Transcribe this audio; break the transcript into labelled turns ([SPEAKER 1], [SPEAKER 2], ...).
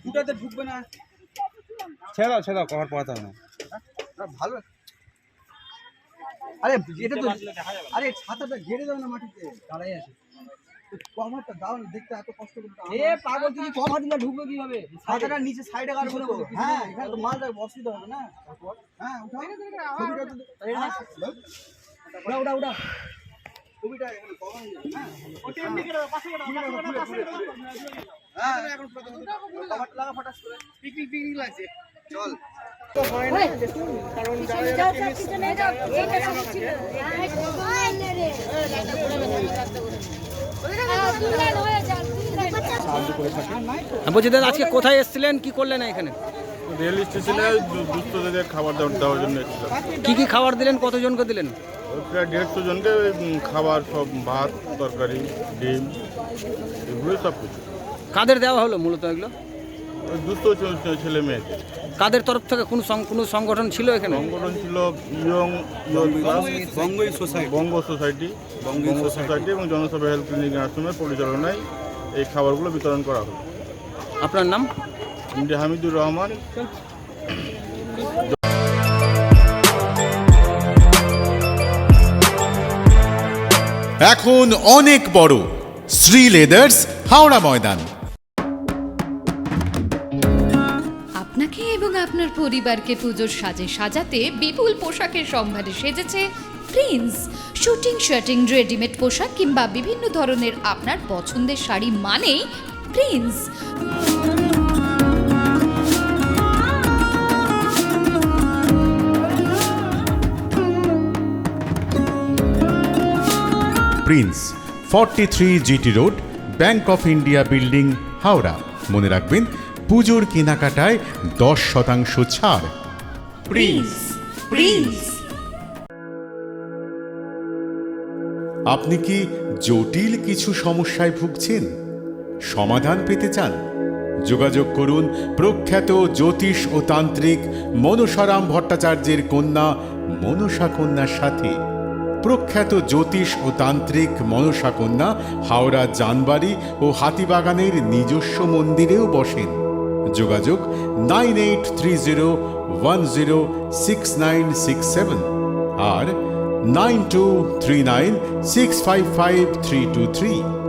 [SPEAKER 1] ফুটাতে ঢুকবে না,
[SPEAKER 2] ছেড়ে দাও কভার পড়াতে হবে না।
[SPEAKER 1] ভালো। আরে এটা তো, আরে ছাতাটা ঘিরে দাও না মাটিতে, দাঁড়াই আছে। কভারটা দাও না, দেখতে এত কষ্ট করে। এ পাগল, তুমি কভার দিলে ঢুকবে কিভাবে? ছাতাটা নিচে সাইডে কাটবো না। হ্যাঁ, এখানে তো মালটা অসুবিধা হবে না। হ্যাঁ, উঠাও ছবিটা তো। উড়া ছবিটা এখানে কভার নেই। হ্যাঁ, ওটা এমনি করে পাশে দাও, পাশে দাও। হ্যাঁ, এখন কভারটা লাগা ফটাস করে। পিকনিক লাগছে। চল। কারণ
[SPEAKER 3] বলছি দাদা, আজকে কোথায় এসেছিলেন, কি করলেন এখানে?
[SPEAKER 4] রেল স্টেশনে দুস্থদের খাবার দেওয়ার জন্য এসেছিলাম।
[SPEAKER 3] কি কি খাবার দিলেন, কতজনকে দিলেন?
[SPEAKER 4] প্রায় 150 জনকে খাবার, সব ভাত, তরকারি, ডিম, এগুলোই সব কিছু।
[SPEAKER 3] কাদের দেওয়া হলো মূলত এগুলো?
[SPEAKER 4] ওই দুস্থ ছেলে মেয়েকে।
[SPEAKER 3] কাদের তরফ থেকে কোনো সংগঠন ছিল এখানে?
[SPEAKER 4] সংগঠন ছিল বঙ্গ সোসাইটি এবং জনসভা হেলথ ক্লিনিক আশ্রমের পরিচালনায় এই খাবারগুলো বিতরণ করা হলো।
[SPEAKER 3] আপনার নাম?
[SPEAKER 4] হামিদুর রহমান।
[SPEAKER 5] এখন অনেক বড় শ্রী লেদার্স হাওড়া ময়দান।
[SPEAKER 6] আপনাকে এবং আপনার পরিবারকে পুজোর সাজে সাজাতে বিপুল পোশাকের সম্ভারে সেজেছে প্রিন্স। শুটিং শার্টিং, রেডিমেড পোশাক কিংবা বিভিন্ন ধরনের আপনার পছন্দের শাড়ি মানেই Prince.
[SPEAKER 5] Prince 43 GT road, bank of India building, Howrah. মনে রাখবেন, পুজোর কেনাকাটায় 10% ছাড়।
[SPEAKER 6] প্রিন্স।
[SPEAKER 5] আপনি কি জটিল কিছু সমস্যায় ভুগছেন, সমাধান পেতে চান? যোগাযোগ করুন প্রখ্যাত জ্যোতিষ ও তান্ত্রিক মনসারাম ভট্টাচার্যের কন্যা মনসা কন্যার সাথে। প্রখ্যাত জ্যোতিষ ও তান্ত্রিক মনসা কন্যা হাওড়া জানবাড়ি ও হাতিবাগানের নিজস্ব মন্দিরেও বসেন। যোগাযোগ 9830106967 আর 9239655323।